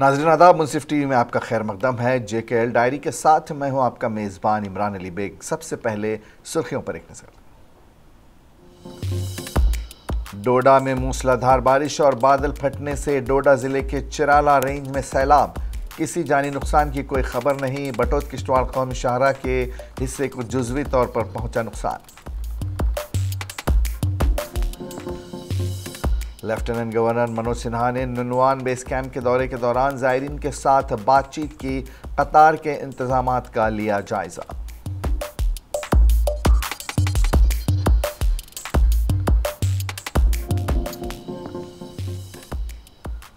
नाज़रीन आदाब, मुंसिफ टीवी में आपका खैर मकदम है। JKL डायरी के साथ मैं हूं आपका मेज़बान इमरान अली बेग। सबसे पहले सुर्खियों पर एक नज़र। डोडा में मूसलाधार बारिश और बादल फटने से डोडा जिले के चिराला रेंज में सैलाब। किसी जानी नुकसान की कोई खबर नहीं। बटोत किश्तवाड़ कौमी शाहरा के हिस्से को जुज़वी तौर पर पहुंचा नुकसान। लेफ्टिनेंट गवर्नर मनोज सिन्हा ने नुनवान बेस कैंप के दौरे के दौरान ज़ायरीन के साथ बातचीत की। कतार के इंतजामात का लिया जायजा।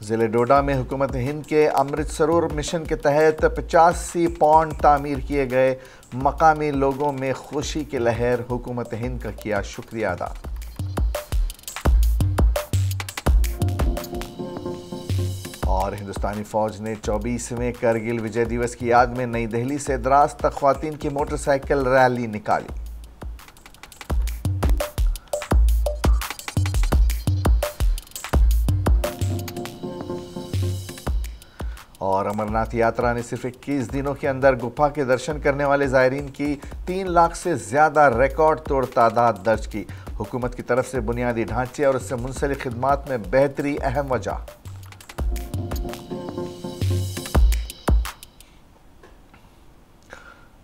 जिले डोडा में हुकूमत हिंद के अमृत सरोवर मिशन के तहत 85 पौंड तामीर किए गए। मकामी लोगों में खुशी की लहर। हुकूमत हिंद का किया शुक्रिया अदा। और हिंदुस्तानी फौज ने 24वें करगिल विजय दिवस की याद में नई दिल्ली से द्रास तक ख्वातीन की मोटरसाइकिल रैली निकाली। और अमरनाथ यात्रा ने सिर्फ 21 दिनों के अंदर गुफा के दर्शन करने वाले ज़ायरीन की 3 लाख से ज़्यादा रिकॉर्ड तोड़ तादाद दर्ज की। हुकूमत की तरफ से बुनियादी ढांचे और उससे मुंसलिक खिदमात में बेहतरी अहम वजह।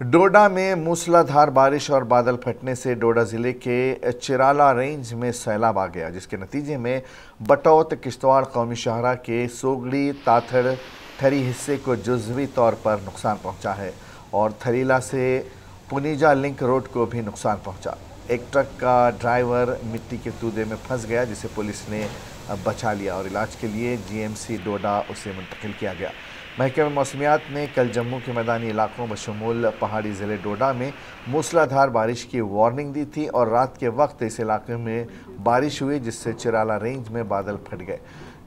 डोडा में मूसलाधार बारिश और बादल फटने से डोडा जिले के चिराला रेंज में सैलाब आ गया, जिसके नतीजे में बटौत किश्तवाड़ कौमी शाहरा के सोगड़ी ताथड़ थरी हिस्से को जुज़वी तौर पर नुकसान पहुंचा है और थरीला से पुनीजा लिंक रोड को भी नुकसान पहुंचा। एक ट्रक का ड्राइवर मिट्टी के तूदे में फंस गया, जिसे पुलिस ने बचा लिया और इलाज के लिए GMC डोडा उसे मुंतकिल किया गया। महकमे मौसमियात ने कल जम्मू के मैदानी इलाकों बशमूल पहाड़ी ज़िले डोडा में मूसलाधार बारिश की वार्निंग दी थी और रात के वक्त इस इलाके में बारिश हुई, जिससे चिराला रेंज में बादल फट गए।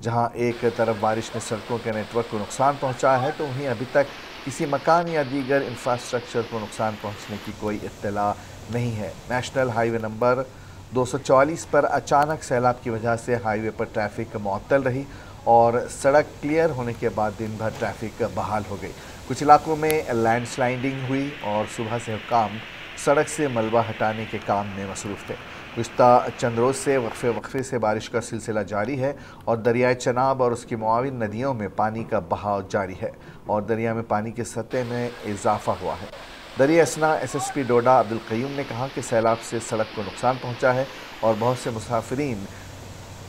जहां एक तरफ बारिश ने सड़कों के नेटवर्क को नुकसान पहुंचा है, तो वहीं अभी तक किसी मकान या दीगर इंफ्रास्ट्रक्चर को नुकसान पहुंचने की कोई इत्तला नहीं है। नेशनल हाईवे नंबर 244 पर अचानक सैलाब की वजह से हाईवे पर ट्रैफिक मुअत्तल रही और सड़क क्लियर होने के बाद दिन भर ट्रैफिक बहाल हो गई। कुछ इलाकों में लैंडस्लाइडिंग हुई और सुबह से हुक्काम सड़क से मलबा हटाने के काम में मसरूफ़ थे। गुज़िश्ता चंद रोज़ से वक्फे से बारिश का सिलसिला जारी है और दरियाए चनाब और उसकी मुआविन नदियों में पानी का बहाव जारी है और दरिया में पानी की सतह में इजाफा हुआ है। दरिया असना SSP डोडा अब्दुल क़य्यूम ने कहा कि सैलाब से सड़क को नुकसान पहुँचा है और बहुत से मुसाफिरीन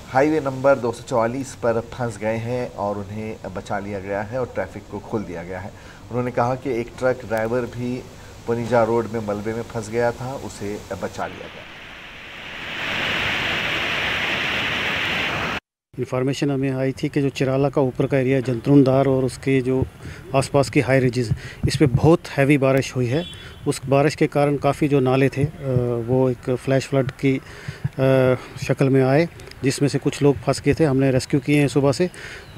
हाईवे नंबर 244 पर फंस गए हैं और उन्हें बचा लिया गया है और ट्रैफिक को खोल दिया गया है। उन्होंने कहा कि एक ट्रक ड्राइवर भी पुनीजा रोड में मलबे में फंस गया था, उसे बचा लिया गया। इन्फॉर्मेशन हमें आई थी कि जो चिराला का ऊपर का एरिया जंतरुनदार और उसके जो आसपास की हाई रिजेस, इस पे बहुत हैवी बारिश हुई है। उस बारिश के कारण काफ़ी जो नाले थे वो एक फ्लैश फ्लड की शक्ल में आए, जिसमें से कुछ लोग फंस गए थे। हमने रेस्क्यू किए हैं सुबह से।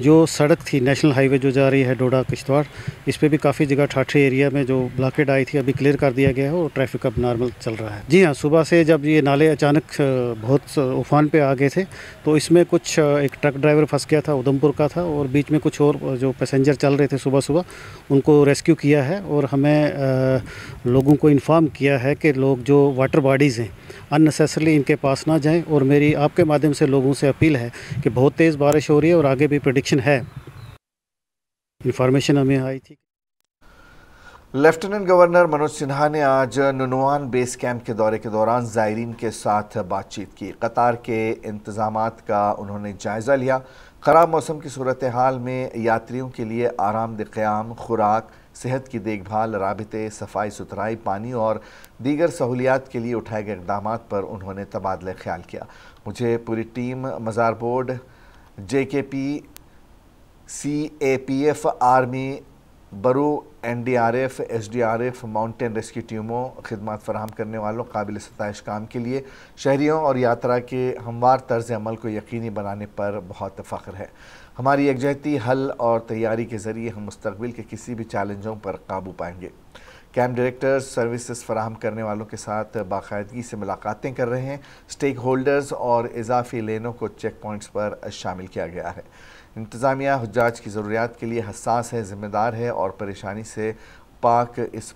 जो सड़क थी नेशनल हाईवे जो जा रही है डोडा किश्तवाड़, इस पे भी काफ़ी जगह ठाठरी एरिया में जो ब्लॉकेड आई थी अभी क्लियर कर दिया गया है और ट्रैफिक अब नॉर्मल चल रहा है। जी हाँ, सुबह से जब ये नाले अचानक बहुत उफान पे आ गए थे, तो इसमें कुछ एक ट्रक ड्राइवर फंस गया था, उधमपुर का था, और बीच में कुछ और जो पैसेंजर चल रहे थे सुबह सुबह, उनको रेस्क्यू किया है। और हमें लोगों को इन्फॉर्म किया है कि लोग जो वाटर बॉडीज़ हैं अननेसेसरली इनके पास ना जाएं। और मेरी आपके माध्यम से लोगों से अपील है कि बहुत तेज़ बारिश हो रही है और आगे भी प्रेडिक्शन है। इन्फॉर्मेशन हमें आई थी। लेफ्टिनेंट गवर्नर मनोज सिन्हा ने आज नुनवान बेस कैंप के दौरे के दौरान ज़ायरीन के साथ बातचीत की। कतार के इंतजामात का उन्होंने जायज़ा लिया। ख़राब मौसम की सूरत हाल में यात्रियों के लिए आरामदेह क़याम, खुराक, सेहत की देखभाल, राबिते, सफाई सुथराई, पानी और दीगर सहूलियात के लिए उठाए गए इक़दामात पर उन्होंने तबादला ख्याल किया। मुझे पूरी टीम मज़ार बोर्ड, JKP, CAPF, आर्मी, बरू, NDRF, SDRF, माउंटेन रेस्क्यू टीमों, खिदमत फराहम करने वालों, काबिल सताइश काम के लिए शहरियों और यात्रा के हमवार तर्ज अमल को यकीनी बनाने पर बहुत फ़ख्र है। हमारी यकजहती, हल और तैयारी के ज़रिए हम मुस्तक़बिल के किसी भी चैलेंजों पर काबू पाएंगे। कैंप डायरेक्टर्स सर्विसेज फराहम करने वालों के साथ बाकायदगी से मुलाकातें कर रहे हैं। स्टेक होल्डर्स और इजाफी लेनों को चेक पॉइंट्स पर शामिल किया गया है। इंतज़ामिया हुज्जाज की ज़रूरियात के लिए हसास है, ज़िम्मेदार है और परेशानी से पाक इस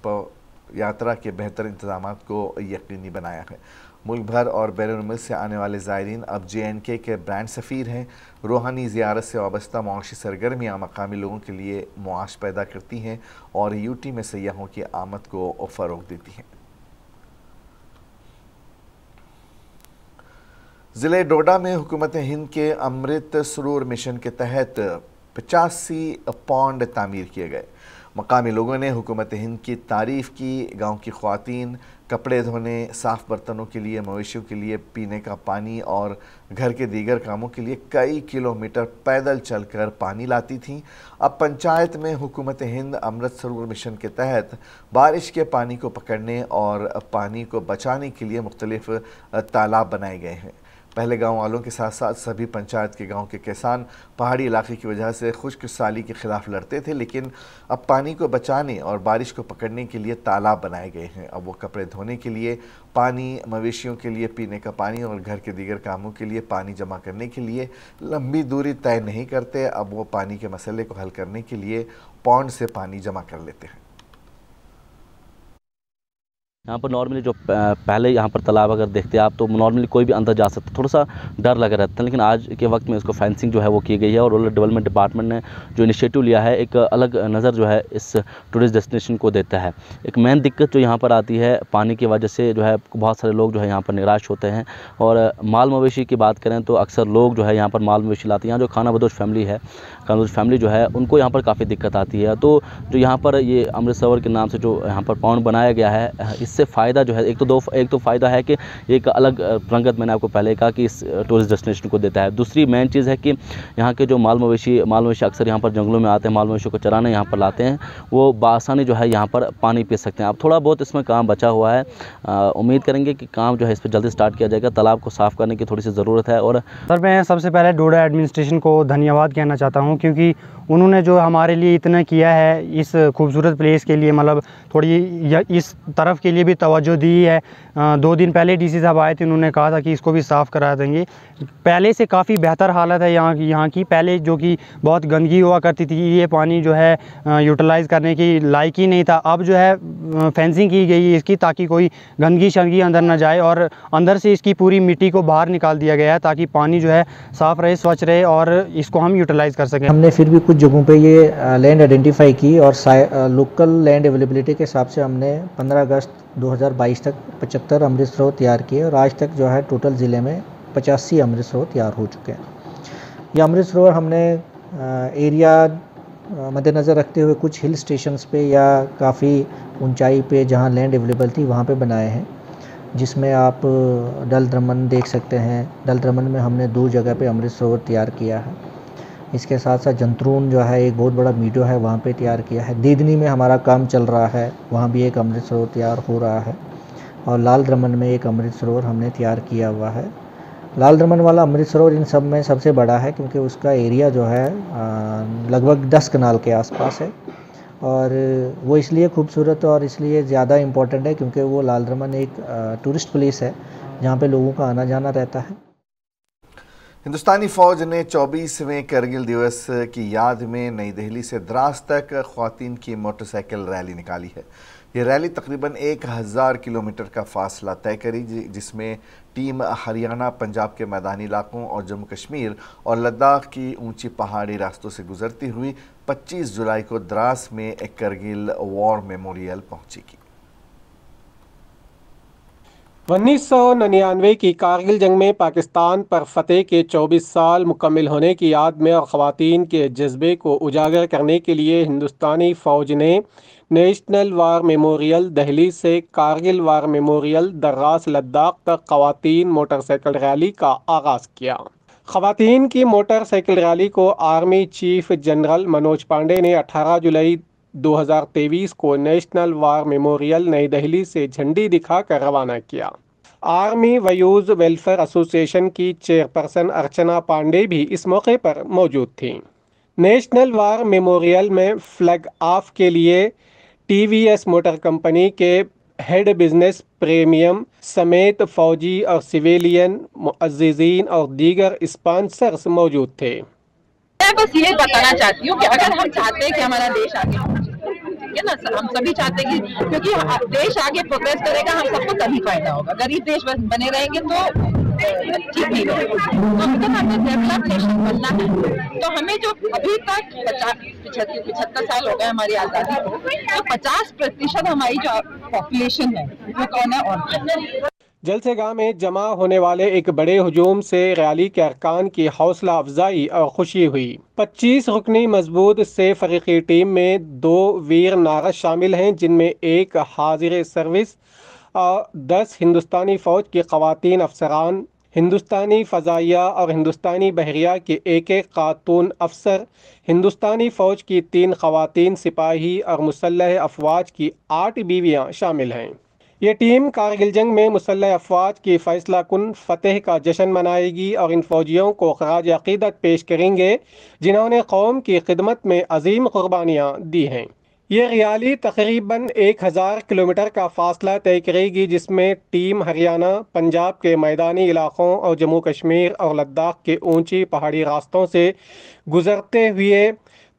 यात्रा के बेहतर इंतजाम को यकीनी बनाया है। मुल्क भर और बैरून मुल्क से आने वाले ज़ायरीन अब JNK के ब्रांड सफ़ीर हैं। रूहानी ज़ियारत से वाबस्ता मुआशी सरगर्मियाँ मकामी लोगों के लिए मुआश पैदा करती हैं और UT में सयाहों की आमद को फ़रोग़ देती हैं। ज़िले डोडा में हुकूमत हिंद के अमृत सरोवर मिशन के तहत 85 पौंड तामीर किए गए। मकामी लोगों ने हुकूमत हिंद की तारीफ़ की। गांव की ख़वातीन कपड़े धोने, साफ़ बर्तनों के लिए, मवेशियों के लिए पीने का पानी और घर के दीगर कामों के लिए कई किलोमीटर पैदल चलकर पानी लाती थीं। अब पंचायत में हुकूमत हिंद अमृत सरोवर मिशन के तहत बारिश के पानी को पकड़ने और पानी को बचाने के लिए मुख्तलिफ तालाब बनाए गए हैं। पहले गांव वालों के साथ साथ सभी पंचायत के गांव के किसान पहाड़ी इलाके की वजह से खुश्क साली के खिलाफ लड़ते थे, लेकिन अब पानी को बचाने और बारिश को पकड़ने के लिए तालाब बनाए गए हैं। अब वो कपड़े धोने के लिए पानी, मवेशियों के लिए पीने का पानी और घर के दीगर कामों के लिए पानी जमा करने के लिए लंबी दूरी तय नहीं करते। अब वो पानी के मसले को हल करने के लिए पौंड से पानी जमा कर लेते हैं। यहाँ पर नॉर्मली जो पहले यहाँ पर तालाब अगर देखते हैं आप तो नॉर्मली कोई भी अंदर जा सकता है, थोड़ा सा डर लगा रहता है, लेकिन आज के वक्त में इसको फेंसिंग जो है वो की गई है और रूरल डेवलपमेंट डिपार्टमेंट ने जो इनिशिएटिव लिया है एक अलग नज़र जो है इस टूरिस्ट डेस्टिनेशन को देता है। एक मेन दिक्कत जो यहाँ पर आती है पानी की वजह से जो है बहुत सारे लोग जो है यहाँ पर निराश होते हैं और माल मवेशी की बात करें तो अक्सर लोग जो है यहाँ पर माल मवेशी लाते हैं। यहाँ जो खाना बदोश फैमिली है, खानाबदोश फैमिली जो है उनको यहाँ पर काफ़ी दिक्कत आती है। तो जो यहाँ पर ये अमृत सरोवर के नाम से जो यहाँ पर पौंड बनाया गया है, इससे फ़ायदा जो है एक तो फ़ायदा है कि एक अलग रंगत मैंने आपको पहले कहा कि इस टूरिस्ट डेस्टिनेशन को देता है। दूसरी मेन चीज़ है कि यहाँ के जो माल मवेशी अक्सर यहाँ पर जंगलों में आते हैं, माल मवेशियों को चराने यहाँ पर लाते हैं, वो बासानी जो है यहाँ पर पानी पी सकते हैं। अब थोड़ा बहुत इसमें काम बचा हुआ है, उम्मीद करेंगे कि काम जो है इस पर जल्दी स्टार्ट किया जाएगा। तालाब को साफ़ करने की थोड़ी सी ज़रूरत है। और सर मैं सबसे पहले डोडा एडमिनिस्ट्रेशन को धन्यवाद कहना चाहता हूँ, क्योंकि उन्होंने जो हमारे लिए इतना किया है इस खूबसूरत प्लेस के लिए, मतलब थोड़ी इस तरफ के लिए भी तवज्जो दी है। 2 दिन पहले DC साहब आए थे, उन्होंने कहा था कि इसको भी साफ़ करा देंगे। पहले से काफ़ी बेहतर हालत है यहाँ की। पहले जो कि बहुत गंदगी हुआ करती थी, ये पानी जो है यूटिलाइज़ करने की लायक ही नहीं था। अब जो है फेंसिंग की गई है इसकी, ताकि कोई गंदगी शंदगी अंदर ना जाए और अंदर से इसकी पूरी मिट्टी को बाहर निकाल दिया गया है ताकि पानी जो है साफ़ रहे, स्वच्छ रहे और इसको हम यूटिलाइज़ कर सकें। हमने फिर भी कुछ जगहों पे ये लैंड आइडेंटिफाई की और लोकल लैंड अवेलेबिलिटी के हिसाब से हमने 15 अगस्त 2022 तक 75 अमृत सरोवर तैयार किए और आज तक जो है टोटल ज़िले में 85 अमृत सरोवर तैयार हो चुके हैं। ये अमृत सरोवर हमने एरिया मद्देनज़र रखते हुए कुछ हिल स्टेशंस पे या काफ़ी ऊंचाई पे जहाँ लैंड अवेलेबल थी वहाँ पे बनाए हैं, जिसमें आप डल द्रमन देख सकते हैं। डल द्रमन में हमने 2 जगह पे अमृत सरोवर तैयार किया है। इसके साथ साथ जंतरून जो है एक बहुत बड़ा मीडो है, वहाँ पे तैयार किया है। दीदनी में हमारा काम चल रहा है, वहाँ भी एक अमृत सरोवर तैयार हो रहा है और लाल द्रमन में एक अमृत सरोवर हमने तैयार किया हुआ है। लाल द्रमन वाला अमृत सरोवर इन सब में सबसे बड़ा है क्योंकि उसका एरिया जो है लगभग 10 कनाल के आसपास है और वो इसलिए खूबसूरत और इसलिए ज़्यादा इम्पोर्टेंट है क्योंकि वो लाल द्रमन एक टूरिस्ट प्लेस है जहाँ पे लोगों का आना जाना रहता है। हिंदुस्तानी फ़ौज ने 24वें करगिल दिवस की याद में नई दिल्ली से द्रास तक ख़वातीन की मोटरसाइकिल रैली निकाली है। ये रैली तकरीबन 1000 किलोमीटर का फासला तय करी, जिसमें टीम हरियाणा, पंजाब के मैदानी इलाकों और जम्मू कश्मीर और लद्दाख की ऊंची पहाड़ी रास्तों से गुजरती हुई 25 जुलाई को द्रास में एक करगिल वॉर मेमोरियल पहुंचेगी। 1999 की कारगिल जंग में पाकिस्तान पर फतेह के 24 साल मुकम्मिल होने की याद में और ख़वातीन के जज्बे को उजागर करने के लिए हिंदुस्तानी फ़ौज ने नेशनल वार मेमोरियल दिल्ली से कारगिल वार मेमोरियल द्रास लद्दाख तक ख़वातीन मोटरसाइकिल रैली का आगाज़ किया। ख़वातीन की मोटरसाइकिल रैली को army chief general Manoj Pande ने 18 जुलाई 2023 को नेशनल वार मेमोरियल नई दिल्ली से झंडी दिखाकर रवाना किया। आर्मी वयूज वेलफेयर एसोसिएशन की चेयरपर्सन अर्चना पांडे भी इस मौके पर मौजूद थीं। नेशनल वार मेमोरियल में फ्लैग ऑफ के लिए TVS मोटर कंपनी के हेड बिजनेस प्रीमियम समेत फौजी और सिविलियन मुअज़्ज़िज़ीन और दीगर स्पॉन्सर्स मौजूद थे। मैं बस ये बताना चाहती हूँ कि अगर हम चाहते हैं कि हमारा देश आगे ठीक है ना, हम सभी चाहते हैं कि क्योंकि देश आगे प्रोग्रेस करेगा हम सबको तभी फायदा होगा। गरीब देश बने रहेंगे तो ठीक नहीं रहेगा। तो अगर हमें डेवलप नेशन बनना है तो हमें जो अभी तक 75 साल हो गए हमारी आज़ादी को, तो 50% हमारी जो पॉपुलेशन है वो कौन है और जलसेगाह में जमा होने वाले एक बड़े हुजूम से रैली के अरकान की हौसला अफजाई और खुशी हुई। 25 रुकनी मजबूत से फरीकी टीम में 2 वीर नारस शामिल हैं, जिनमें एक हाजिर सर्विस और 10 हिंदुस्तानी फ़ौज की ख़वातीन अफसरान, हिंदुस्तानी फ़ज़ाइया और हिंदुस्तानी बहरिया के एक खातून अफसर, हिंदुस्तानी फ़ौज की 3 ख़वातीन सिपाही और मुसल्लह अफवाज की 8 बीवियाँ शामिल हैं। ये टीम कारगिल जंग में मुसल्लह अफवाज की फ़ैसला कुन फ़तेह का जश्न मनाएगी और इन फ़ौजियों को ख़राज अक़ीदत पेश करेंगे जिन्होंने कौम की खिदमत में अजीम क़ुरबानियाँ दी हैं। ये रैली तकरीबन 1000 किलोमीटर का फ़ासला तय करेगी, जिसमें टीम हरियाणा, पंजाब के मैदानी इलाक़ों और जम्मू कश्मीर और लद्दाख के ऊंची पहाड़ी रास्तों से गुज़रते हुए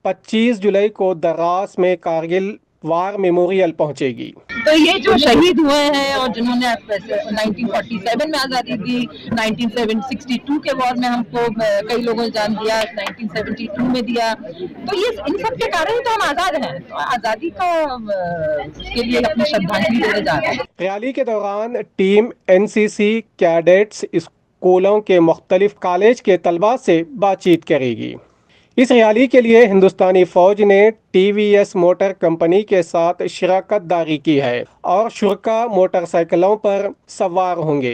25 जुलाई को दर्रास में कारगिल वार मेमोरियल पहुंचेगी। तो ये जो शहीद हुए हैं और जिन्होंने 1947 में आज़ादी दी, 1962 के वॉर में हमको कई लोगों ने जान दिया, 1972 में दिया, तो ये इन सब के कारण तो हम आज़ाद हैं। तो आज़ादी का के लिए अपनी श्रद्धांजलि देने जा रहे हैं। रैली के दौरान टीम NCC कैडेट्स स्कूलों के मुख्तलिफ कॉलेज के तलबा से बातचीत करेगी। इस रैली के लिए हिंदुस्तानी फ़ौज ने TVS मोटर कंपनी के साथ शराकत दारी की है और शुरका मोटरसाइकिलों पर सवार होंगे।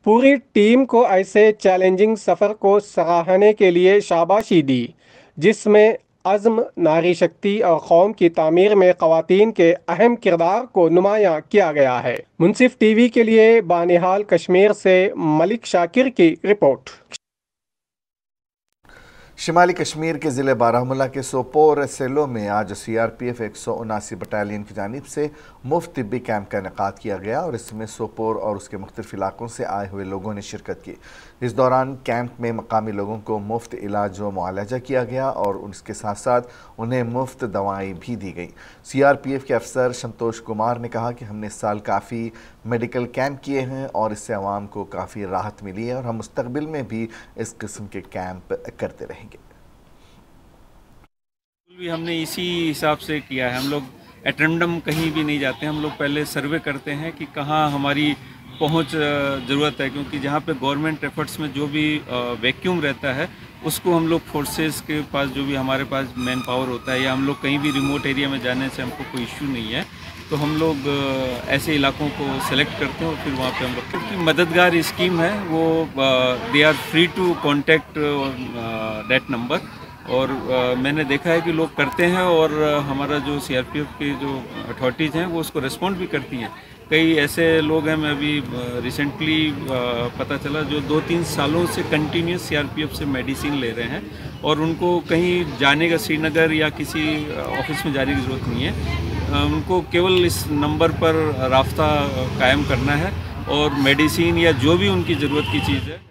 पूरी टीम को ऐसे चैलेंजिंग सफ़र को सराहने के लिए शाबाशी दी, जिसमें अज़्म, नारी शक्ति और कौम की तामीर में ख़वातीन के अहम किरदार को नुमायाँ किया गया है। मुनसिफ TV के लिए बानिहाल कश्मीर से मलिक शाकिर की रिपोर्ट। शिमाली कश्मीर के ज़िले बारामूला के सोपोर सेलो में आज CRPF 179 बटालियन की जानिब से मुफ्त तिब्बी कैंप का इनेकाद किया गया और इसमें सोपोर और उसके मुख्तलिफ इलाकों से आए हुए लोगों ने शिरकत की। इस दौरान कैंप में मकामी लोगों को मुफ्त इलाज व मुआलजा किया गया और उसके साथ साथ उन्हें मुफ्त दवाएँ भी दी गई। CRPF के अफसर संतोष कुमार ने कहा कि हमने इस साल काफ़ी मेडिकल कैंप किए हैं और इससे आवाम को काफ़ी राहत मिली है और हम मुस्तकबिल में भी इस किस्म के कैंप करते रहेंगे। भी हमने इसी हिसाब से किया है। हम लोग एट रैंडम कहीं भी नहीं जाते, हम लोग पहले सर्वे करते हैं कि कहाँ हमारी पहुंच ज़रूरत है, क्योंकि जहाँ पे गवर्नमेंट एफर्ट्स में जो भी वैक्यूम रहता है उसको हम लोग फोर्सेस के पास, जो भी हमारे पास मैन पावर होता है, या हम लोग कहीं भी रिमोट एरिया में जाने से हमको कोई इश्यू नहीं है, तो हम लोग ऐसे इलाकों को सेलेक्ट करते हैं और फिर वहाँ पे हम लोग, क्योंकि मददगार स्कीम है वो, they are free to contact that number. और मैंने देखा है कि लोग करते हैं और हमारा जो CRPF के जो अथॉरिटीज़ हैं वो उसको रिस्पॉन्ड भी करती हैं। कई ऐसे लोग हैं, मैं अभी रिसेंटली पता चला, जो 2-3 सालों से कंटिन्यूस CRPF से मेडिसिन ले रहे हैं और उनको कहीं जाने का, श्रीनगर या किसी ऑफिस में जाने की ज़रूरत नहीं है, उनको केवल इस नंबर पर राब्ता कायम करना है और मेडिसिन या जो भी उनकी ज़रूरत की चीज़ है।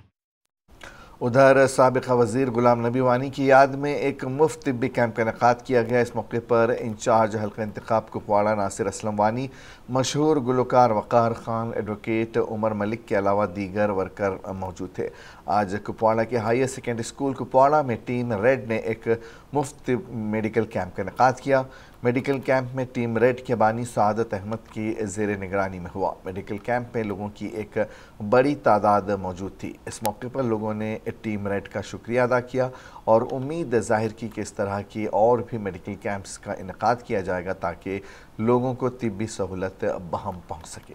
उधर साबिक़ा वज़ीर गुलाम नबी वानी की याद में एक मुफ्त तिब्बी कैंप का इनेकाद किया गया। इस मौके पर इंचार्ज हल्का इंतखाब कुपवाड़ा नासिर असलम वानी, मशहूर गुलकार वक़ार ख़ान, एडवोकेट उमर मलिक के अलावा दीगर वर्कर मौजूद थे। आज कुपवाड़ा के हायर सेकेंडरी स्कूल कुपवाड़ा में टीम रेड ने एक मुफ्त मेडिकल कैंप का इनेकाद किया। मेडिकल कैंप में टीम रेड के बानी सादत अहमद की ज़ेर निगरानी में हुआ। मेडिकल कैंप में लोगों की एक बड़ी तादाद मौजूद थी। इस मौके पर लोगों ने टीम रेड का शुक्रिया अदा किया और उम्मीद जाहिर की कि इस तरह की और भी मेडिकल कैंप्स का इनेकाद किया जाएगा ताकि लोगों को तिब्बी सहूलत बहम पहुँच सके।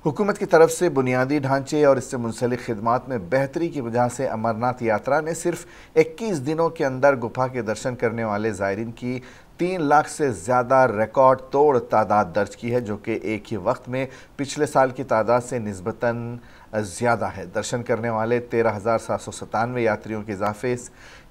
हुकूमत की तरफ से बुनियादी ढांचे और इससे मुंसलिक खिदमात में बेहतरी की वजह से अमरनाथ यात्रा ने सिर्फ 21 दिनों के अंदर गुफा के दर्शन करने वाले ज़ायरीन की 3 लाख से ज़्यादा रिकॉर्ड तोड़ तादाद दर्ज की है, जो कि एक ही वक्त में पिछले साल की तादाद से निस्बतन ज़्यादा है। दर्शन करने वाले 13,797 यात्रियों के इजाफे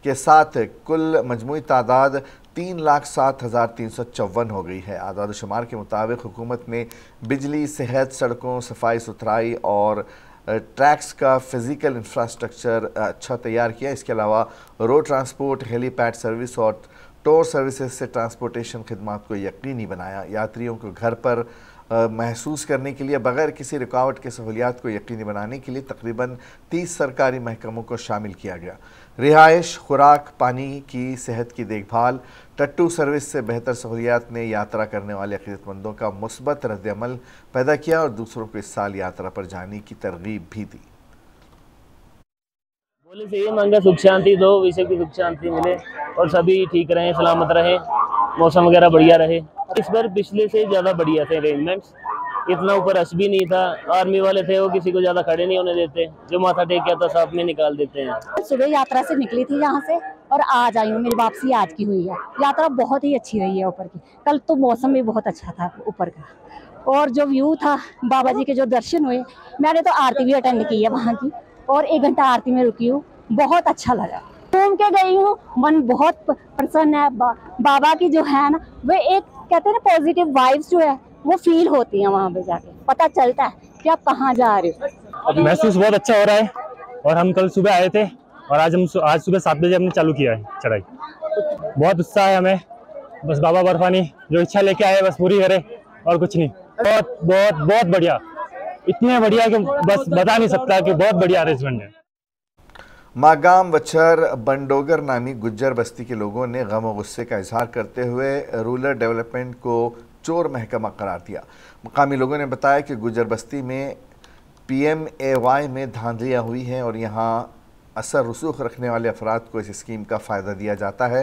के साथ कुल मजमूई तादाद 3,07,354 हो गई है। आदाद शुमार के मुताबिक हुकूमत ने बिजली, सेहत, सड़कों, सफाई सुथराई और ट्रैक्स का फिजिकल इंफ्रास्ट्रक्चर अच्छा तैयार किया। इसके अलावा रोड ट्रांसपोर्ट, हेलीपैड सर्विस और टोर सर्विसेज से ट्रांसपोर्टेशन खिदमात को यकीनी बनाया। यात्रियों को घर पर महसूस करने के लिए बगैर किसी रुकावट के सहूलियात को यकीनी बनाने के लिए तकरीबन 30 सरकारी महकमों को शामिल किया गया। रिहाइश, खुराक, पानी की सेहत की देखभाल, टट्टू सर्विस से बेहतर सहूलियात ने यात्रा करने वाले अक़ीदतमंदों का मुस्बत रद्द-ए-अमल पैदा किया और दूसरों को इस साल यात्रा पर जाने की तरगीब भी दी। बोले से ये मांगा सुख शांति दो, विषय की सुख शांति मिले और सभी ठीक रहें, सलामत रहें, मौसम वगैरह बढ़िया रहे। इस बार पिछले से ज़्यादा बढ़िया थे अरेंजमेंट्स, इतना ऊपर रश भी नहीं था। आर्मी वाले थे वो किसी को ज़्यादा खड़े नहीं होने देते, जो माथा टेक गया था साथ में निकाल देते हैं। सुबह यात्रा से निकली थी यहाँ से और आज आई हूँ, मेरी वापसी आज की हुई है। यात्रा बहुत ही अच्छी रही है ऊपर की। कल तो मौसम भी बहुत अच्छा था ऊपर का, और जो व्यू था, बाबा जी के जो दर्शन हुए, मैंने तो आरती भी अटेंड की है वहाँ की और 1 घंटा आरती में रुकी हूँ, बहुत अच्छा लगा। घूम के गई हूँ, मन बहुत प्रसन्न है। बाबा की जो है ना, वे एक कहते हैं ना पॉजिटिव वाइब्स जो है वो फील होती है वहाँ पे जाके, पता चलता है कि आप कहाँ जा रहे हो। अब महसूस बहुत अच्छा हो रहा है और हम कल सुबह आए थे और आज सुबह 7 बजे हमने चालू किया है चढ़ाई। बहुत उत्साह है हमें, बस बाबा बर्फानी जो इच्छा लेके आए बस पूरी करे और कुछ नहीं। बहुत बहुत बहुत बढ़िया, इतने बढ़िया कि बस बता नहीं सकता कि बहुत बढ़िया अरेंजमेंट है। मागाम वछर बंडोगर नामी गुज्जर बस्ती के लोगों ने गम और गुस्से का इजहार करते हुए रूरल डेवलपमेंट को चोर महकमा करार दिया। मकामी लोगों ने बताया कि गुज्जर बस्ती में PMAY में धांधलियाँ हुई हैं और यहाँ असर रसूख रखने वाले अफराद को इस स्कीम का फ़ायदा दिया जाता है।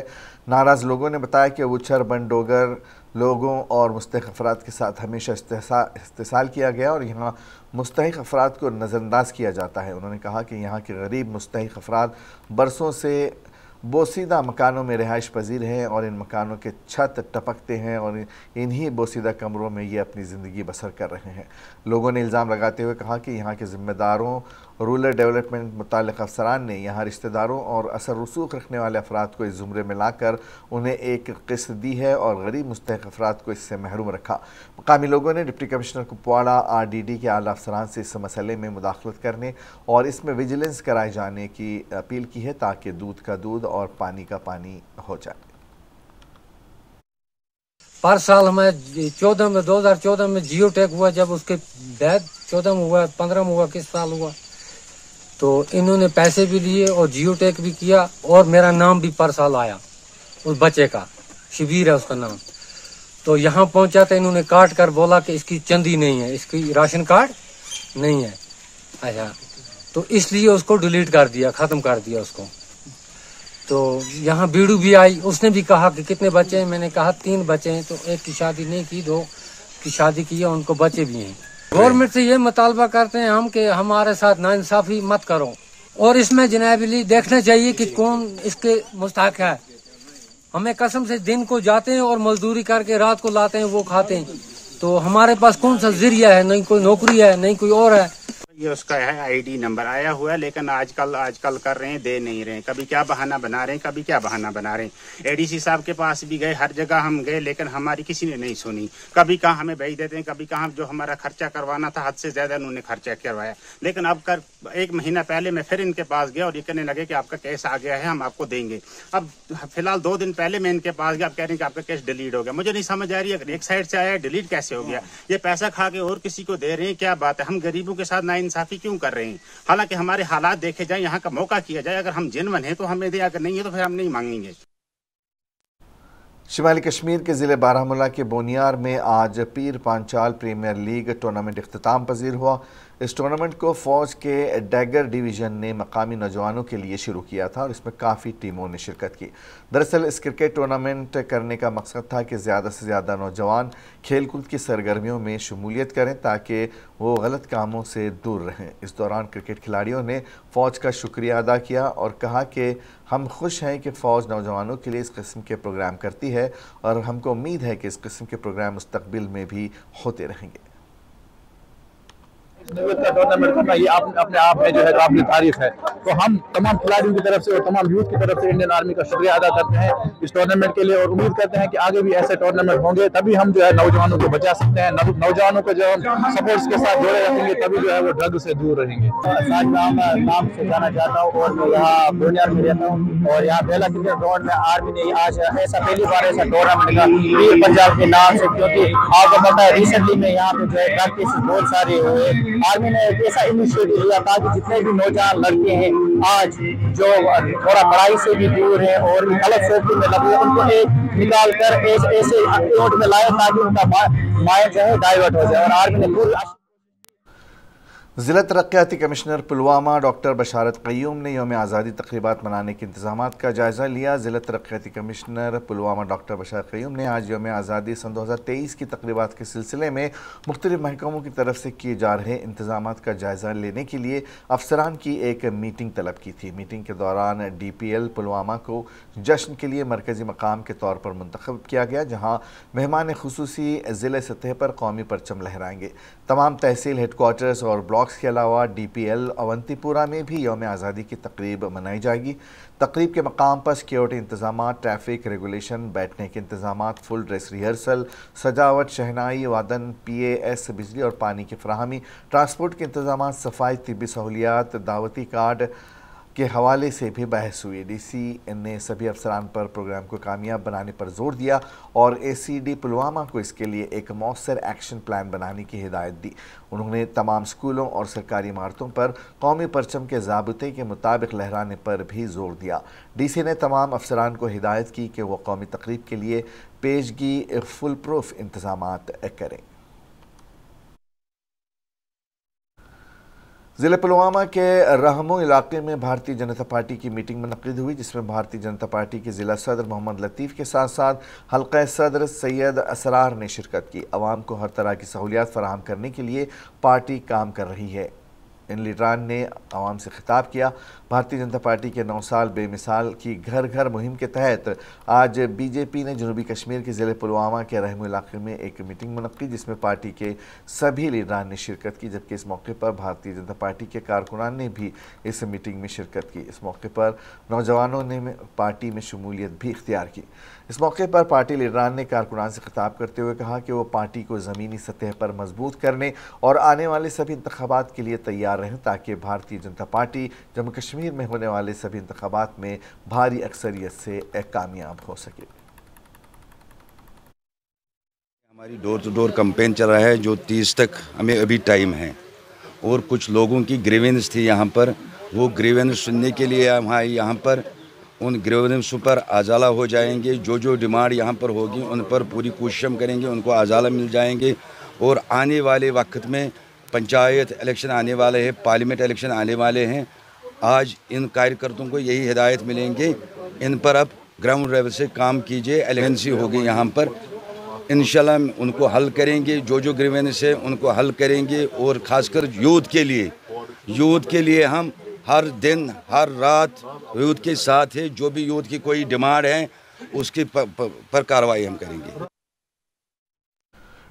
नाराज़ लोगों ने बताया कि वछर बंडोगर लोगों और मुस्तहिक अफराद के साथ हमेशा इस्तेसाल किया गया और यहाँ मुस्तहिक अफराद को नज़रअंदाज किया जाता है। उन्होंने कहा कि यहाँ के गरीब मुस्तहिक अफराद बरसों से बोसीदा मकानों में रिहाइश पजीर हैं और इन मकानों के छत टपकते हैं और इन्हीं बोसीदा कमरों में ये अपनी ज़िंदगी बसर कर रहे हैं। लोगों ने इल्ज़ाम लगाते हुए कहा कि यहाँ के ज़िम्मेदारों, रूरल डेवलपमेंट मुताल्लिक़ अफसरान ने यहाँ रिश्तेदारों और असर रसूख रखने वाले अफराद को इस ज़ुमरे में लाकर उन्हें एक किस्त दी है और गरीब मुस्तहिक अफराद को इससे महरूम रखा। मकामी लोगों ने डिप्टी कमिश्नर कुपवाड़ा RDD के आला अफसरान से इस मसले में मुदाखलत करने और इसमें विजिलेंस कराए जाने की अपील की है ताकि दूध का दूध और पानी का पानी हो जाए। पर साल हमें 2014 में जियो टैग हुआ, जब उसके बाद 14 में हुआ, 15 में हुआ, किस साल हुआ, तो इन्होंने पैसे भी लिए और जियो टैग भी किया और मेरा नाम भी पर साल आया। उस बच्चे का शिबीर है उसका नाम। तो यहाँ पहुंचा तो इन्होंने काट कर बोला कि इसकी चंदी नहीं है, इसकी राशन कार्ड नहीं है। अच्छा, तो इसलिए उसको डिलीट कर दिया, ख़त्म कर दिया उसको। तो यहाँ बीड़ू भी आई, उसने भी कहा कि कितने बच्चे हैं, मैंने कहा 3 बच्चे हैं। तो एक की शादी नहीं की, 2 की शादी की है, उनको बच्चे भी हैं। गवर्नमेंट से ये मुतालबा करते हैं हम कि हमारे साथ नाइंसाफी मत करो और इसमें जनाबली देखना चाहिए कि कौन इसके मुस्तहक है। हमें कसम से दिन को जाते हैं और मजदूरी करके रात को लाते हैं, वो खाते हैं। तो हमारे पास कौन सा जरिया है, नहीं कोई नौकरी है, नहीं कोई और है। ये उसका है ID नंबर आया हुआ है, लेकिन आजकल कर रहे हैं, दे नहीं रहे हैं। कभी क्या बहाना बना रहे हैं, कभी क्या बहाना बना रहे हैं। ADC साहब के पास भी गए, हर जगह हम गए, लेकिन हमारी किसी ने नहीं सुनी। कभी कहाँ हमें भेज देते हैं, कभी कहाँ जो हमारा खर्चा करवाना था हद से ज्यादा उन्होंने खर्चा करवाया। लेकिन अब 1 महीना पहले मैं फिर इनके पास गया और ये कहने लगे कि आपका केस आ गया है, हम आपको देंगे। अब फिलहाल 2 दिन पहले मैं इनके पास गया, अब कह रहे हैं कि आपका केस डिलीट हो गया। मुझे नहीं समझ आ रही है, एक साइड से आया डिलीट कैसे हो गया। ये पैसा खा के और किसी को दे रहे हैं, क्या बात है। हम गरीबों के साथ नाइंसाफी क्यों कर रहे हैं। हालांकि हमारे हालात देखे जाए, यहाँ का मौका किया जाए, अगर हम जेन्युइन हैं तो हमें दे, अगर नहीं है तो फिर हम नहीं मांगेंगे। शिमाली कश्मीर के ज़िले बारामूला के बोनियार में आज पीर पांचाल प्रीमियर लीग टूर्नामेंट इख्तिताम पजीर हुआ। इस टूर्नामेंट को फ़ौज के डैगर डिवीज़न ने मकामी नौजवानों के लिए शुरू किया था और इसमें काफ़ी टीमों ने शिरकत की। दरअसल इस क्रिकेट टूर्नामेंट करने का मकसद था कि ज़्यादा से ज़्यादा नौजवान खेलकूद की सरगर्मियों में शमूलियत करें ताकि वो गलत कामों से दूर रहें। इस दौरान क्रिकेट खिलाड़ियों ने फ़ौज का शुक्रिया अदा किया और कहा कि हम खुश हैं कि फ़ौज नौजवानों के लिए इस किस्म के प्रोग्राम करती है और हमको उम्मीद है कि इस किस्म के प्रोग्राम मुस्तकबिल में भी होते रहेंगे। का टूर्नामेंट करना ये अपने आप में जो है काबिल तारीफ है। तो हम तमाम खिलाड़ियों की तरफ से और तमाम यूथ की तरफ से इंडियन आर्मी का शुक्रिया अदा करते हैं इस टूर्नामेंट के लिए और उम्मीद करते हैं कि आगे भी ऐसे टूर्नामेंट होंगे, तभी हम जो है नौजवानों को बचा सकते हैं। नौजवानों को जो हम सपोर्ट्स के साथ जोड़े रखेंगे तभी जो है वो ड्रग से दूर रहेंगे। नाम से जाना चाहता हूँ और मैं यहाँ पूर्णिया में रहता हूँ और यहाँ बेला क्रिकेट ग्राउंड में आर्मी ने आज ऐसा पहली बार ऐसा टूर्नामेंट का वीर पंजाब के नाम से, क्योंकि आपको पता है रिसेंटली में यहाँ पे जो है प्रैक्टिस बहुत सारे हुए। आर्मी ने एक ऐसा इनिशिएटिव लिया ताकि जितने भी नौजवान लड़के हैं आज जो थोड़ा पढ़ाई से भी दूर है और गलत सोचने में लगे, उनको एक निकाल कर ऐसे इवेंट में लाया ताकि उनका माइंड जो है डाइवर्ट हो जाए। और आर्मी ने पूरी ज़िला तरक्याती कमिश्नर पुलवामा डॉक्टर बशारत क़य्यूम ने यौम आज़ादी तक़रीबात मनाने के इंतज़ामात का जायज़ा लिया। ज़िला तरक्याती कमिश्नर पुलवामा डॉक्टर बशारत क़य्यूम ने आज यौम आज़ादी सन 2023 की तक़रीबात के सिलसिले में मुख्तलिफ़ महकमों की तरफ से किए जा रहे इंतज़ामात का जायज़ा लेने के लिए अफसरान की एक मीटिंग तलब की थी। मीटिंग के दौरान DPL पुलवामा को जश्न के लिए मरकज़ी मकाम के तौर पर मुंतखब किया गया, जहाँ मेहमान खुसूसी ज़िले सतह पर कौमी परचम लहराएंगे। तमाम तहसील हेडकोार्टर्स और ब्लॉक्स के अलावा DPL अवंतीपुरा में भी यौम आज़ादी की तकरीब मनाई जाएगी। तकरीब के मकाम पर सिक्योरिटी इंतजाम, ट्रैफिक रेगुलेशन, बैठने के इंतजाम, फुल ड्रेस रिहर्सल, सजावट, शहनाई, वादन, PAS, बिजली और पानी की फराहमी, ट्रांसपोर्ट के इंतजाम, सफाई, तिब्बी सहूलियात, दावती कार्ड के हवाले से भी बहस हुई। DC ने सभी अफसरान पर प्रोग्राम को कामयाब बनाने पर जोर दिया और ACD पुलवामा को इसके लिए एक मौसर एक्शन प्लान बनाने की हिदायत दी। उन्होंने तमाम स्कूलों और सरकारी इमारतों पर कौमी परचम के ज़ाब्ते के मुताबिक लहराने पर भी जोर दिया। DC ने तमाम अफसरान को हिदायत की कि वो कौमी तकरीब के लिए पेशगी फुल प्रूफ इंतजामात करें। ज़िले पुलवामा के रहमो इलाके में भारतीय जनता पार्टी की मीटिंग मुनक़्क़िद हुई, जिसमें भारतीय जनता पार्टी के ज़िला सदर मोहम्मद लतीफ़ के साथ साथ हल्का सदर सैयद असरार ने शिरकत की। आवाम को हर तरह की सहूलियात फराहम करने के लिए पार्टी काम कर रही है। इन लीडरान ने आवाम से खिताब किया। भारतीय जनता पार्टी के 9 साल बेमिसाल की घर घर मुहिम के तहत आज BJP ने जनूबी कश्मीर के ज़िले पुलवामा के रहमो इलाके में एक मीटिंग मुनक़्क़िद, जिसमें पार्टी के सभी लीडरान ने शिरकत की, जबकि इस मौके पर भारतीय जनता पार्टी के कारकुनान ने भी इस मीटिंग में शिरकत की। इस मौके पर नौजवानों ने पार्टी में शमूलियत भी इख्तियार की। इस मौके पर पार्टी लीडरान ने कारकुनान से खिताब करते हुए कहा कि वो पार्टी को ज़मीनी सतह पर मजबूत करने और आने वाले सभी इंतखाबात के लिए तैयार रहें, ताकि भारतीय जनता पार्टी जम्मू कश्मीर में होने वाले सभी इंतखाबात में भारी अक्सरियत से कामयाब हो सके। हमारी डोर टू डोर कैंपेन चल रहा है, जो 30 तक हमें अभी टाइम है और कुछ लोगों की ग्रीवेंस थी यहाँ पर, वो ग्रीवेंस सुनने के लिए हमारे यहाँ पर उन ग्रीवेंस पर आज़ाला हो जाएंगे। जो डिमांड यहाँ पर होगी उन पर पूरी कोशिश हम करेंगे, उनको आज़ाला मिल जाएंगे। और आने वाले वक्त में पंचायत इलेक्शन आने वाले हैं, पार्लियामेंट इलेक्शन आने वाले हैं। आज इन कार्यकर्ताओं को यही हिदायत मिलेंगे, इन पर अब ग्राउंड लेवल से काम कीजिए। एलिगेंसी होगी यहाँ पर, इंशाल्लाह उनको हल करेंगे। जो ग्रीवेंस है उनको हल करेंगे। और ख़ासकर यूथ के लिए हम हर दिन हर रात यूथ के साथ है। जो भी यूथ की कोई डिमांड है उसकी पर कार्रवाई हम करेंगे।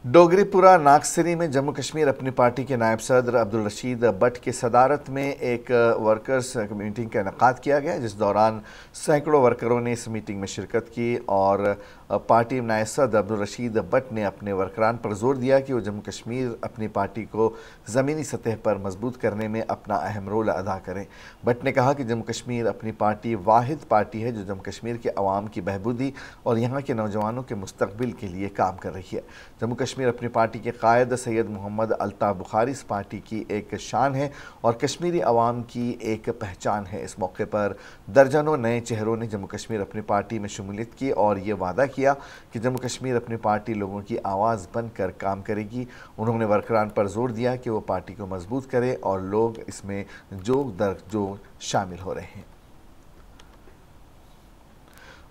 डोगरीपुरा नागसरी में जम्मू कश्मीर अपनी पार्टी के नायब सदर अब्दुल रशीद बट की सदारत में एक वर्कर्स मीटिंग का इनेकाद किया गया, जिस दौरान सैकड़ों वर्करों ने इस मीटिंग में शिरकत की। और पार्टी नायब सदर अब्दुल रशीद बट ने अपने वर्करान पर जोर दिया कि वो जम्मू कश्मीर अपनी पार्टी को ज़मीनी सतह पर मजबूत करने में अपना अहम रोल अदा करें। बट ने कहा कि जम्मू कश्मीर अपनी पार्टी वाहिद पार्टी है जो जम्मू कश्मीर के अवाम की बहबूदी और यहाँ के नौजवानों के मुस्तकबिल के लिए काम कर रही है। जम्मू कश्मीर अपनी पार्टी के कायद सैयद मोहम्मद अल्ताफ़ बुखारी इस पार्टी की एक शान है और कश्मीरी अवाम की एक पहचान है। इस मौके पर दर्जनों नए चेहरों ने जम्मू कश्मीर अपनी पार्टी में शमूलियत की और ये वादा किया कि जम्मू कश्मीर अपनी पार्टी लोगों की आवाज़ बनकर काम करेगी। उन्होंने वर्करान पर जोर दिया कि वो पार्टी को मजबूत करें और लोग इसमें जोग दर जोग शामिल हो रहे हैं।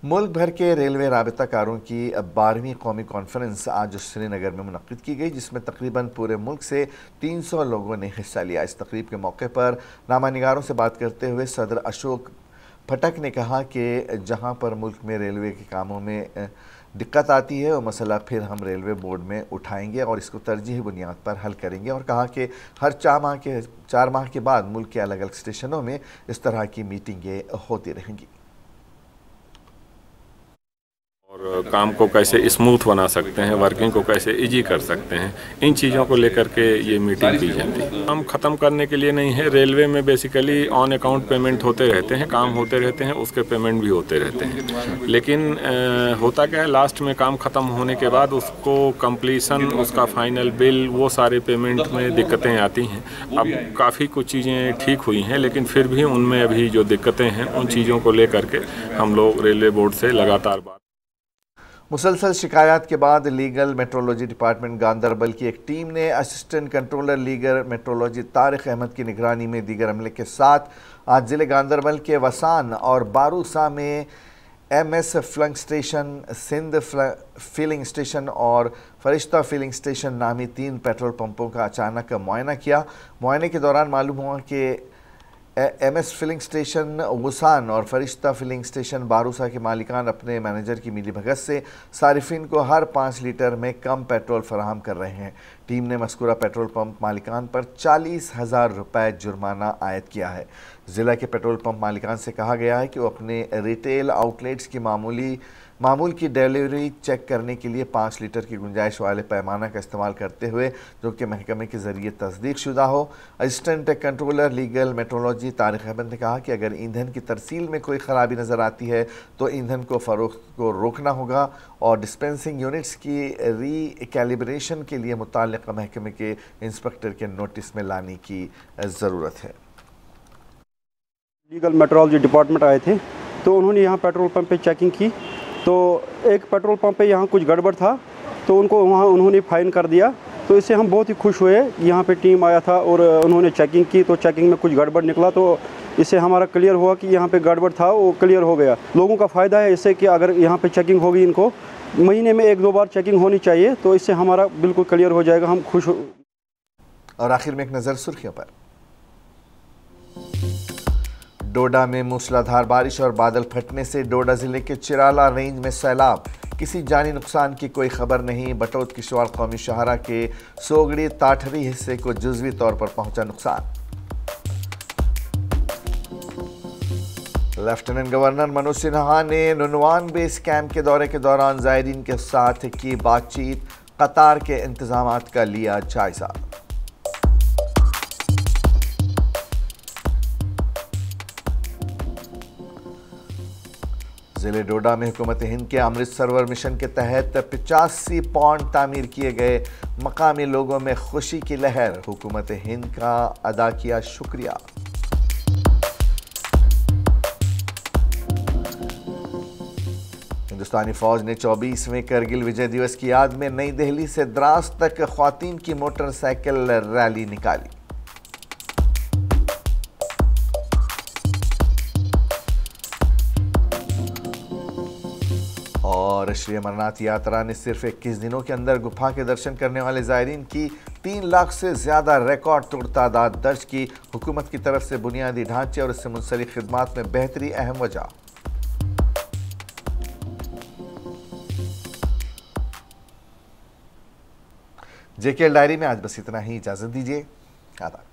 मुल्क भर के रेलवे राबताकारों की 12वीं कौमी कॉन्फ्रेंस आज श्रीनगर में मुनक़्क़िद की गई, जिसमें तकरीबन पूरे मुल्क से 300 लोगों ने हिस्सा लिया। इस तकरीब के मौके पर नामा निगारों से बात करते हुए सदर अशोक फटक ने कहा कि जहां पर मुल्क में रेलवे के कामों में दिक्कत आती है वो मसला फिर हम रेलवे बोर्ड में उठाएंगे और इसको तरजीही बुनियाद पर हल करेंगे, और कहा कि हर 4 माह के बाद मुल्क के अलग अलग स्टेशनों में इस तरह की मीटिंगें होती रहेंगी और काम को कैसे स्मूथ बना सकते हैं, वर्किंग को कैसे इजी कर सकते हैं, इन चीज़ों को लेकर के ये मीटिंग की जाती है। काम ख़त्म करने के लिए नहीं है, रेलवे में बेसिकली ऑन अकाउंट पेमेंट होते रहते हैं, काम होते रहते हैं, उसके पेमेंट भी होते रहते हैं, लेकिन होता क्या है लास्ट में काम ख़त्म होने के बाद उसको कंप्लीसन, उसका फाइनल बिल, वो सारे पेमेंट में दिक्कतें आती हैं। अब काफ़ी कुछ चीज़ें ठीक हुई हैं, लेकिन फिर भी उनमें अभी जो दिक्कतें हैं उन चीज़ों को लेकर के हम लोग रेलवे बोर्ड से लगातार बात। मुसलसल शिकायत के बाद लीगल मेट्रोलॉजी डिपार्टमेंट गांदरबल की एक टीम ने assistant controller legal metrology Tariq Ahmad की निगरानी में दीगर अमले के साथ आज ज़िले गांदरबल के वसान और बारूसा में MS फ्लंग स्टेशन, सिंध फिलिंग स्टेशन और फरिश्ता फिलिंग स्टेशन नामी 3 पेट्रोल पंपों का अचानक मुआयना किया। मुआयने के दौरान मालूम हुआ कि MS फिलिंग स्टेशन वसान और फरिश्ता फिलिंग स्टेशन बारूसा के मालिकान अपने मैनेजर की मिलीभगत से सारिफिन को हर 5 लीटर में कम पेट्रोल फराहम कर रहे हैं। टीम ने मस्कूरा पेट्रोल पंप मालिकान पर 40,000 रुपये जुर्माना आयद किया है। ज़िला के पेट्रोल पंप मालिकान से कहा गया है कि वो अपने रिटेल आउटलेट्स की मामूल की डिलीवरी चेक करने के लिए 5 लीटर की गुंजाइश वाले पैमाना का इस्तेमाल करते हुए जो कि महकमे के ज़रिए तस्दीक शुदा हो। Assistant controller legal metrology Tariq Ahmad ने कहा कि अगर ईंधन की तरसील में कोई ख़राबी नज़र आती है तो ईंधन को फ़रोख्त को रोकना होगा और डिस्पेंसिंग यूनिट्स की रीकैलिब्रेशन के लिए मुताल्लिक़ महकमे के इंस्पेक्टर के नोटिस में लाने की ज़रूरत है। लीगल मेट्रोलॉजी डिपार्टमेंट आए थे तो उन्होंने यहाँ पेट्रोल पंप पे चेकिंग की तो एक पेट्रोल पंप पे यहाँ कुछ गड़बड़ था तो उनको वहाँ उन्होंने फ़ाइन कर दिया। तो इससे हम बहुत ही खुश हुए। यहाँ पे टीम आया था और उन्होंने चेकिंग की तो चेकिंग में कुछ गड़बड़ निकला तो इससे हमारा क्लियर हुआ कि यहाँ पे गड़बड़ था वो क्लियर हो गया। लोगों का फ़ायदा है इससे कि अगर यहाँ पे चेकिंग होगी, इनको महीने में 1-2 बार चेकिंग होनी चाहिए तो इससे हमारा बिल्कुल क्लियर हो जाएगा। हम खुश। और आखिर में एक नज़र सुर्खियों पर। डोडा में मूसलाधार बारिश और बादल फटने से डोडा जिले के चिराला रेंज में सैलाब, किसी जानी नुकसान की कोई खबर नहीं। बटौत किश्तवाड़ कौमी शाहरा के सोगड़ी ताठरी हिस्से को जुज़वी तौर पर पहुंचा नुकसान। लेफ्टिनेंट गवर्नर मनोज सिन्हा ने नुनवान बेस कैंप के दौरे के दौरान ज़ायरीन के साथ की बातचीत, कतार के इंतजामात का लिया जायजा। ज़िले डोडा में हुकूमत हिंद के अमृत सरोवर मिशन के तहत 85 पॉन्ड तामीर किए गए, मकामी लोगों में खुशी की लहर, हुकूमत हिंद का अदा किया शुक्रिया। हिंदुस्तानी फौज ने 24वें करगिल विजय दिवस की याद में नई दिल्ली से द्रास तक ख्वातीन की मोटरसाइकिल रैली निकाली। और श्री अमरनाथ यात्रा ने सिर्फ 21 दिनों के अंदर गुफा के दर्शन करने वाले ज़ायरीन की 3 लाख से ज़्यादा रिकॉर्ड तोड़ तादाद दर्ज की। हुकूमत की तरफ से बुनियादी ढांचे और इससे मुंसलिक खिदमात में बेहतरी अहम वजह। JKL डायरी में आज बस इतना ही। इजाज़त दीजिए। आदाब।